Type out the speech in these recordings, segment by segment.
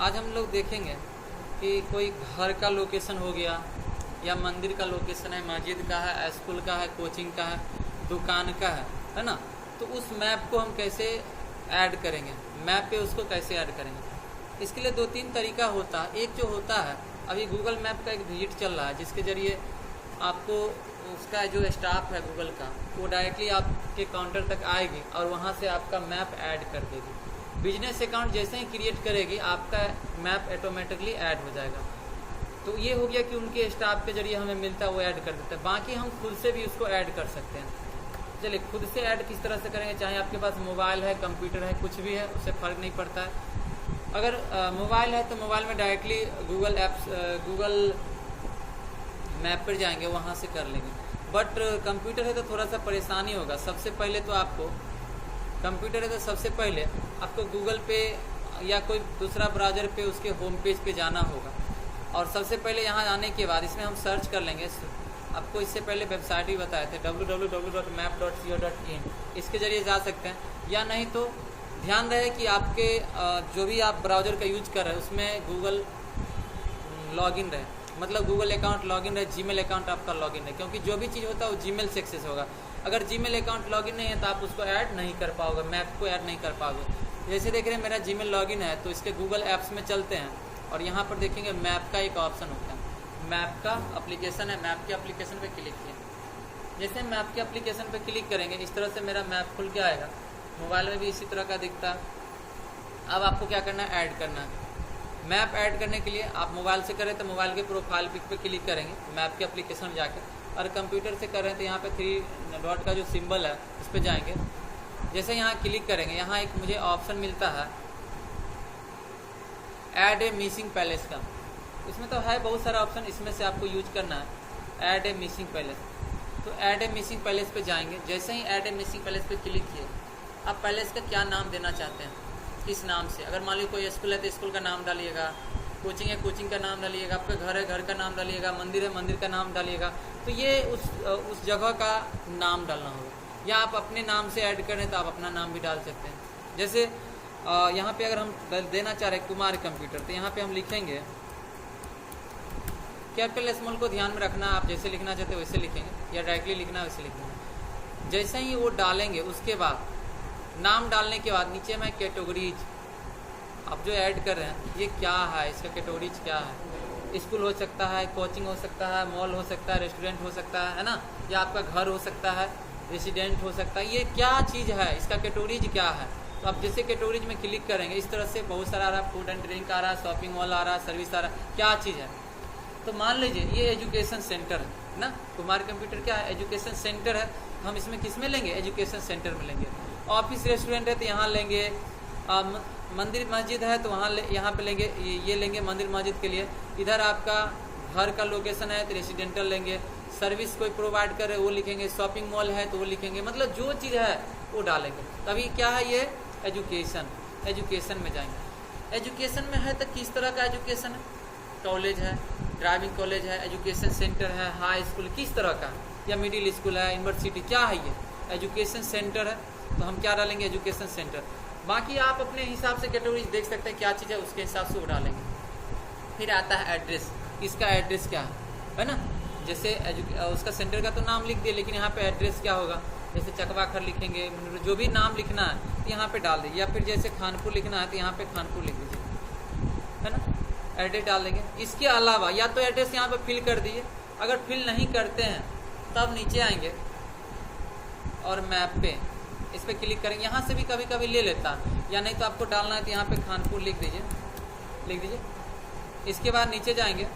आज हम लोग देखेंगे कि कोई घर का लोकेशन हो गया या मंदिर का लोकेशन है, मस्जिद का है, स्कूल का है, कोचिंग का है, दुकान का है ना। तो उस मैप को हम कैसे ऐड करेंगे, मैप पे उसको कैसे ऐड करेंगे। इसके लिए 2-3 तरीका होता है। एक जो होता है, अभी गूगल मैप का एक विजिट चल रहा है जिसके ज़रिए आपको उसका जो स्टाफ है गूगल का, वो डायरेक्टली आपके काउंटर तक आएगी और वहाँ से आपका मैप ऐड कर देगी। बिजनेस अकाउंट जैसे ही क्रिएट करेगी आपका मैप ऑटोमेटिकली ऐड हो जाएगा। तो ये हो गया कि उनके स्टाफ के जरिए हमें मिलता है, वो ऐड कर देता है। बाकी हम खुद से भी उसको ऐड कर सकते हैं। चलिए, खुद से ऐड किस तरह से करेंगे। चाहे आपके पास मोबाइल है, कंप्यूटर है, कुछ भी है, उससे फ़र्क नहीं पड़ता है। अगर मोबाइल है तो मोबाइल में डायरेक्टली गूगल मैप पर जाएंगे, वहाँ से कर लेंगे। बट कंप्यूटर है तो थोड़ा सा परेशानी होगा। सबसे पहले तो आपको कंप्यूटर है तो सबसे पहले आपको गूगल पे या कोई दूसरा ब्राउज़र पे उसके होम पेज पे जाना होगा। और सबसे पहले यहाँ आने के बाद इसमें हम सर्च कर लेंगे। आपको इससे पहले वेबसाइट भी बताए थे www.map.co.in, इसके ज़रिए जा सकते हैं। या नहीं तो ध्यान रहे कि आपके जो भी आप ब्राउज़र का यूज कर रहे हैं उसमें गूगल लॉगिन रहे, मतलब गूगल अकाउंट लॉगिन रहे, जीमेल अकाउंट आपका लॉगिन है। क्योंकि जो भी चीज़ होता है वो जीमेल से एक्सेस होगा। अगर जीमेल अकाउंट लॉगिन नहीं है तो आप उसको ऐड नहीं कर पाओगे, मैप को ऐड नहीं कर पाओगे। जैसे देख रहे हैं मेरा जीमेल लॉगिन है, तो इसके गूगल ऐप्स में चलते हैं और यहाँ पर देखेंगे मैप का एक ऑप्शन होता है। मैप का एप्लीकेशन है, मैप के एप्लीकेशन पे क्लिक किया। जैसे मैप के एप्लीकेशन पे क्लिक करेंगे इस तरह से मेरा मैप खुल के आएगा। मोबाइल में भी इसी तरह का दिखता है। अब आपको क्या करना है, ऐड करना है। मैप ऐड करने के लिए आप मोबाइल से करें तो मोबाइल के प्रोफाइल पिक पे क्लिक करेंगे मैप के एप्लीकेशन में जाकर, और कंप्यूटर से कर रहे हैं तो यहाँ पे 3 डॉट का जो सिंबल है उस पर जाएंगे। जैसे यहाँ क्लिक करेंगे, यहाँ एक मुझे ऑप्शन मिलता है ऐड ए मिसिंग पैलेस का। इसमें तो है बहुत सारा ऑप्शन, इसमें से आपको यूज करना है ऐड ए मिसिंग पैलेस। तो ऐड ए मिसिंग पैलेस पे जाएंगे। जैसे ही ऐड ए मिसिंग पैलेस पे क्लिक किए, आप पैलेस का क्या नाम देना चाहते हैं, किस नाम से। अगर मान लो कोई स्कूल है तो स्कूल का नाम डालिएगा, कोचिंग है कोचिंग का नाम डालिएगा, आपका घर है घर का नाम डालिएगा, मंदिर है मंदिर का नाम डालिएगा। तो ये उस जगह का नाम डालना होगा। या आप अपने नाम से ऐड करें तो आप अपना नाम भी डाल सकते हैं। जैसे यहाँ पे अगर हम देना चाह रहे हैं कुमार कंप्यूटर, तो यहाँ पे हम लिखेंगे कैपिटल स्मॉल को ध्यान में रखना, आप जैसे लिखना चाहते हो वैसे लिखेंगे, या डायरेक्टली लिखना है वैसे लिखेंगे। जैसे ही वो डालेंगे उसके बाद नाम डालने के बाद नीचे में कैटेगरीज, आप जो ऐड कर रहे हैं ये क्या है, इसका कैटेगरीज क्या है। स्कूल हो सकता है, कोचिंग हो सकता है, मॉल हो सकता है, रेस्टोरेंट हो सकता है ना, या आपका घर हो सकता है, रेसिडेंट हो सकता है। ये क्या चीज़ है, इसका कैटेगरीज क्या है। तो आप जैसे कैटेगरीज में क्लिक करेंगे इस तरह से बहुत सारा आ रहा है, फूड एंड ड्रिंक आ रहा है, शॉपिंग मॉल आ रहा है, सर्विस आ रहा है, क्या चीज़ है। तो मान लीजिए ये एजुकेशन सेंटर है ना, कुमार कंप्यूटर क्या है, एजुकेशन सेंटर है। हम इसमें किस में लेंगे, एजुकेशन सेंटर में लेंगे। ऑफिस रेस्टोरेंट है तो यहाँ लेंगे। मंदिर मस्जिद है तो यहाँ पे लेंगे, ये लेंगे मंदिर मस्जिद के लिए। इधर आपका घर का लोकेशन है तो रेसिडेंटल लेंगे। सर्विस कोई प्रोवाइड करे वो लिखेंगे, शॉपिंग मॉल है तो वो लिखेंगे, मतलब जो चीज़ है वो डालेंगे। तभी क्या है ये एजुकेशन में जाएंगे। एजुकेशन में है तो किस तरह का एजुकेशन है, कॉलेज है, ड्राइविंग कॉलेज है, एजुकेशन सेंटर है, हाई स्कूल किस तरह का, या मिडिल स्कूल है, यूनिवर्सिटी, क्या है ये एजुकेशन सेंटर है। तो हम क्या डालेंगे, एजुकेशन सेंटर। बाकी आप अपने हिसाब से कैटेगरी देख सकते हैं क्या चीज़ है, उसके हिसाब से वो डालेंगे। फिर आता है एड्रेस, इसका एड्रेस क्या है ना। जैसे उसका सेंटर का तो नाम लिख दिए, लेकिन यहाँ पे एड्रेस क्या होगा, जैसे चकवाखर लिखेंगे, जो भी नाम लिखना है तो यहाँ पे डाल दीजिए। या फिर जैसे खानपुर लिखना है तो यहाँ पे खानपुर लिख दीजिए, है ना, एड्रेस डाल देंगे। इसके अलावा या तो एड्रेस यहाँ पे फिल कर दीजिए। अगर फिल नहीं करते हैं तब नीचे आएंगे और मैप पे इस पर क्लिक करेंगे। यहाँ से भी कभी कभी ले लेता है, या नहीं तो आपको डालना है तो यहाँ पे खानपुर लिख दीजिए। इसके बाद नीचे जाएंगे,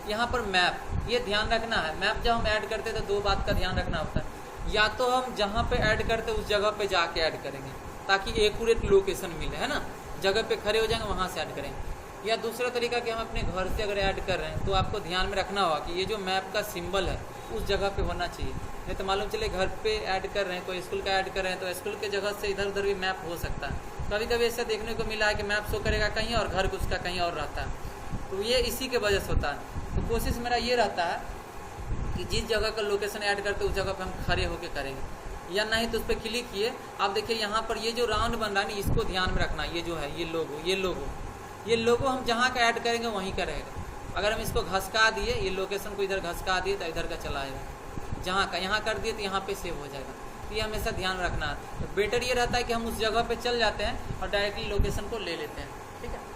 यहाँ पर मैप, ये ध्यान रखना है। मैप जब हम ऐड करते हैं तो 2 बात का ध्यान रखना होता है। या तो हम जहाँ पे ऐड करते हैं उस जगह पे जाके ऐड करेंगे ताकि एक्यूरेट लोकेशन मिले, है ना, जगह पे खड़े हो जाएंगे वहाँ से ऐड करेंगे। या दूसरा तरीका कि हम अपने घर से अगर ऐड कर रहे हैं तो आपको ध्यान में रखना होगा कि ये जो मैप का सिंबल है उस जगह पे होना चाहिए। नहीं तो मालूम चले घर पे ऐड कर रहे हैं, कोई स्कूल का ऐड कर रहे हैं तो स्कूल के जगह से इधर उधर भी मैप हो सकता है। कभी कभी ऐसा देखने को मिला है कि मैप शो करेगा कहीं और घर उसका कहीं और रहता है। तो ये इसी के वजह से होता है। तो कोशिश मेरा ये रहता है कि जिस जगह का लोकेशन ऐड करते उस जगह पर हम खड़े होकर करेंगे। या नहीं तो उस पर क्लिक किए, आप देखिए यहाँ पर ये जो राउंड बन रहा है ना, इसको ध्यान में रखना। ये जो है ये लोगो ये लोगो हम जहाँ का ऐड करेंगे वहीं का रहेगा। अगर हम इसको घसका दिए, ये लोकेशन को इधर घसका दिए तो इधर का चला आएगा, जहाँ का यहाँ कर दिए तो यहाँ पे सेव हो जाएगा। तो ये हमेशा ध्यान रखना है। तो बेटर ये रहता है कि हम उस जगह पे चल जाते हैं और डायरेक्टली लोकेशन को ले लेते हैं, ठीक है।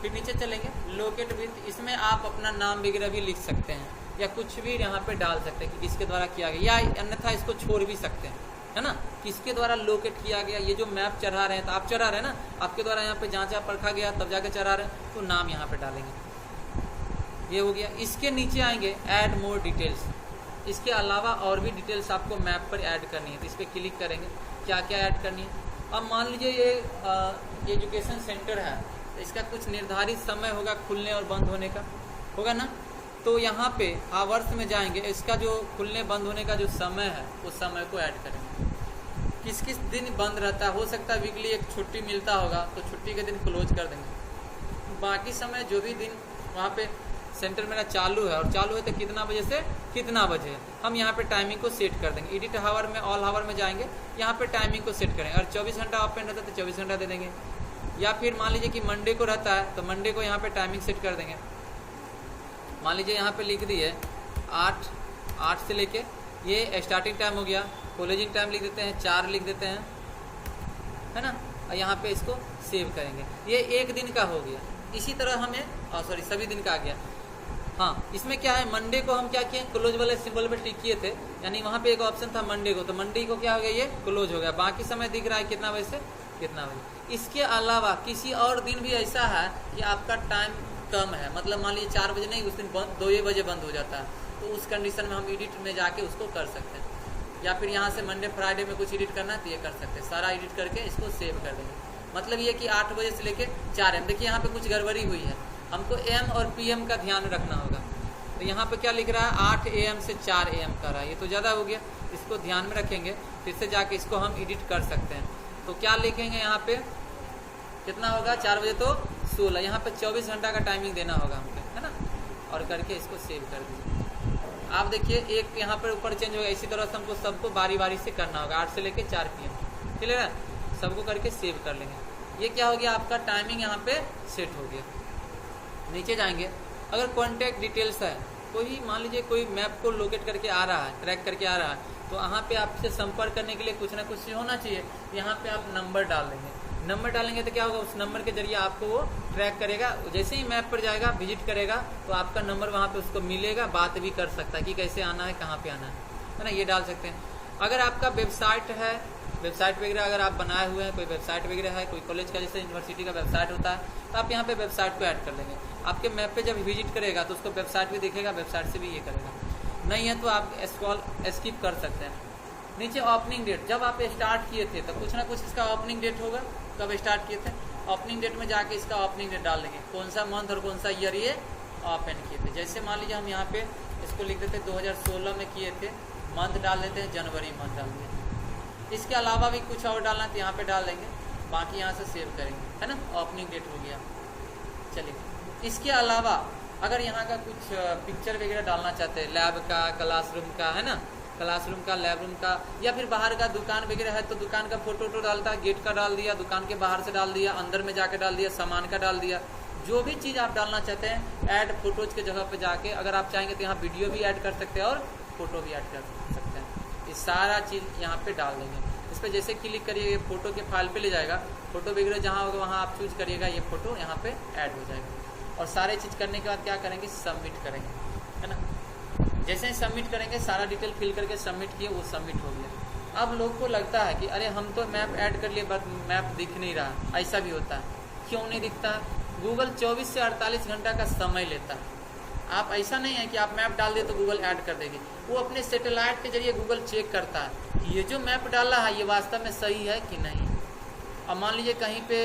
फिर नीचे चलेंगे, लोकेट विथ, इसमें आप अपना नाम वगैरह भी लिख सकते हैं या कुछ भी यहाँ पे डाल सकते हैं कि किसके द्वारा किया गया, या अन्यथा इसको छोड़ भी सकते हैं, है ना, किसके द्वारा लोकेट किया गया। ये जो मैप चढ़ा रहे हैं तो आप चढ़ा रहे हैं ना, आपके द्वारा यहाँ पे जांचा परखा गया तब जाके चढ़ा रहे हैं, तो नाम यहाँ पे डालेंगे। ये हो गया। इसके नीचे आएंगे ऐड मोर डिटेल्स, इसके अलावा और भी डिटेल्स आपको मैप पर ऐड करनी है, तो इस पर क्लिक करेंगे क्या क्या ऐड करनी है। अब मान लीजिए ये एजुकेशन सेंटर है, तो इसका कुछ निर्धारित समय होगा खुलने और बंद होने का, होगा ना। तो यहाँ पे आवर्स में जाएंगे, इसका जो खुलने बंद होने का जो समय है उस समय को ऐड करेंगे। किस किस दिन बंद रहता है, हो सकता है वीकली एक छुट्टी मिलता होगा तो छुट्टी के दिन क्लोज कर देंगे। बाकी समय जो भी दिन वहाँ पे सेंटर मेरा चालू है, और चालू है तो कितना बजे से कितना बजे है, हम यहाँ पे टाइमिंग को सेट कर देंगे। एडिट हावर में, ऑल हावर में जाएंगे, यहाँ पे टाइमिंग को सेट करेंगे। अगर 24 घंटा ओपन रहता है तो 24 घंटा दे देंगे, या फिर मान लीजिए कि मंडे को रहता है तो मंडे को यहाँ पे टाइमिंग सेट कर देंगे। मान लीजिए यहाँ पे लिख दिए 8 से लेके, ये स्टार्टिंग टाइम हो गया, कॉलेजिंग टाइम लिख देते हैं 4 लिख देते हैं, है ना, और यहाँ पे इसको सेव करेंगे। ये एक दिन का हो गया। इसी तरह हमें सभी दिन का आ गया। हाँ, इसमें क्या है, मंडे को हम क्या किए, क्लोज वाले सिंबल पे टिक किए थे, यानी वहाँ पे एक ऑप्शन था मंडे को, तो मंडे को क्या हो गया, ये क्लोज हो गया। बाकी समय दिख रहा है कितना बजे से कितना बजे। इसके अलावा किसी और दिन भी ऐसा है कि आपका टाइम कम है, मतलब मान लीजिए 4 बजे नहीं, उस दिन 2 बजे बंद हो जाता है, तो उस कंडीशन में हम एडिट में जाके उसको कर सकते हैं। या फिर यहाँ से मंडे फ्राइडे में कुछ एडिट करना है तो ये कर सकते हैं, सारा एडिट करके इसको सेव कर देंगे। मतलब ये कि 8 बजे से लेके 4 AM, देखिए यहाँ पे कुछ गड़बड़ी हुई है, हमको AM और PM का ध्यान रखना होगा। तो यहाँ पे क्या लिख रहा है, 8 AM से 4 AM कर रहा है, ये तो ज़्यादा हो गया, इसको ध्यान में रखेंगे। फिर से जाके इसको हम एडिट कर सकते हैं। तो क्या लिखेंगे यहाँ पे, कितना होगा, 4 बजे तो 16, यहाँ पे 24 घंटा का टाइमिंग देना होगा हमको, है ना, और करके इसको सेव कर दीजिए। आप देखिए एक यहाँ पर ऊपर चेंज होगा, इसी तरह से हमको सबको बारी बारी से करना होगा, 8 से लेके 4 PM, क्लियर है, सबको करके सेव कर लेंगे। ये क्या हो गया, आपका टाइमिंग यहाँ पे सेट हो गया। नीचे जाएंगे, अगर कॉन्टैक्ट डिटेल्स है, कोई मान लीजिए कोई मैप को लोकेट करके आ रहा है, ट्रैक करके आ रहा है, तो यहाँ पे आपसे संपर्क करने के लिए कुछ ना कुछ होना चाहिए। यहाँ पे आप नंबर डाल देंगे, नंबर डालेंगे तो क्या होगा, उस नंबर के जरिए आपको वो ट्रैक करेगा। जैसे ही मैप पर जाएगा, विजिट करेगा, तो आपका नंबर वहाँ पे उसको मिलेगा, बात भी कर सकता है कि कैसे आना है, कहाँ पे आना है ना, ये डाल सकते हैं। अगर आपका वेबसाइट है, वेबसाइट वगैरह अगर आप बनाए हुए हैं, कोई वेबसाइट वगैरह है, कोई कॉलेज का जैसे यूनिवर्सिटी का वेबसाइट होता है, तो आप यहाँ पे वेबसाइट को ऐड कर लेंगे। आपके मैप पे जब विजिट करेगा तो उसको वेबसाइट भी दिखेगा, वेबसाइट से भी ये करेगा। नहीं है तो आप स्किप कर सकते हैं। नीचे ओपनिंग डेट, जब आप स्टार्ट किए थे तो कुछ ना कुछ इसका ओपनिंग डेट होगा, कब स्टार्ट किए थे। ओपनिंग डेट में जाके इसका ओपनिंग डेट डाल देंगे, कौन सा मंथ और कौन सा ईयर ये ओपन किए थे। जैसे मान लीजिए हम यहाँ पे इसको लिख देते 2016 में किए थे, मंथ डाल देते हैं जनवरी मंथ डाल देंगे। इसके अलावा भी कुछ और डालना तो यहाँ पे डाल देंगे, बाकी यहाँ से सेव करेंगे, है ना, ओपनिंग डेट हो गया। चलिए, इसके अलावा अगर यहाँ का कुछ पिक्चर वगैरह डालना चाहते हैं, लैब का, क्लासरूम का, है ना, क्लासरूम का, लैब रूम का, या फिर बाहर का दुकान वगैरह है तो दुकान का फोटो डालता है, गेट का डाल दिया, दुकान के बाहर से डाल दिया, अंदर में जाके डाल दिया, सामान का डाल दिया, जो भी चीज़ आप डालना चाहते हैं ऐड फोटोज के जगह पे जाके, अगर आप चाहेंगे तो यहाँ वीडियो भी ऐड कर सकते हैं और फोटो भी ऐड कर सकते हैं। ये सारा चीज़ यहाँ पे डाल देंगे। इस पर जैसे क्लिक करिए, ये फोटो के फाइल पे ले जाएगा, फोटो वगैरह जहाँ होगा वहाँ आप चूज करिएगा, ये फोटो यहाँ पे ऐड हो जाएगा। और सारे चीज़ करने के बाद क्या करेंगे, सबमिट करेंगे, है ना। जैसे ही सबमिट करेंगे, सारा डिटेल फिल करके सबमिट किए, वो सबमिट हो गया। अब लोग को लगता है कि अरे हम तो मैप ऐड कर लिए बट मैप दिख नहीं रहा, ऐसा भी होता है। क्यों नहीं दिखता है? गूगल 24 से 48 घंटा का समय लेता है। आप ऐसा नहीं है कि आप मैप डाल दिए तो गूगल ऐड कर देगी, वो अपने सैटेलाइट के जरिए गूगल चेक करता है ये जो मैप डाला है ये वास्तव में सही है कि नहीं। अब मान लीजिए कहीं पे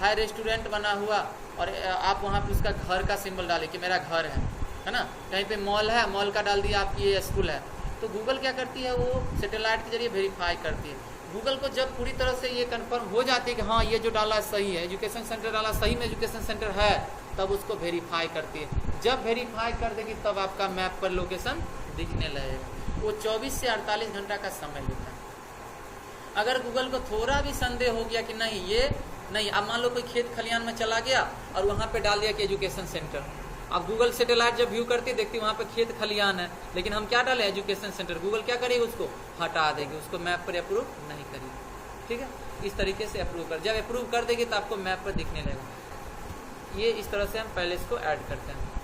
है रेस्टोरेंट बना हुआ और आप वहाँ पे उसका घर का सिंबल डालें कि मेरा घर है ना। कहीं पे मॉल है, मॉल का डाल दिया आपकी ये स्कूल है, तो गूगल क्या करती है, वो सैटेलाइट के जरिए वेरीफाई करती है। गूगल को जब पूरी तरह से ये कंफर्म हो जाती है कि हाँ ये जो डाला सही है, एजुकेशन सेंटर डाला सही में एजुकेशन सेंटर है, तब उसको वेरीफाई करती है। जब वेरीफाई कर देगी तब आपका मैप पर लोकेशन दिखने लगेगा। वो 24 से 48 घंटा का समय लेता है। अगर गूगल को थोड़ा भी संदेह हो गया कि नहीं ये नहीं, अब मान लो कोई खेत खलियान में चला गया और वहाँ पे डाल दिया कि एजुकेशन सेंटर। अब गूगल सैटेलाइट जब व्यू करती देखती वहाँ पे खेत खलियान है, लेकिन हम क्या डालें एजुकेशन सेंटर, गूगल क्या करेगी उसको हटा देगी, उसको मैप पर अप्रूव नहीं करेगी। ठीक है, इस तरीके से अप्रूव कर, जब अप्रूव कर देगी तो आपको मैप पर दिखने लगेगा। ये इस तरह से हम पहले इसको ऐड करते हैं।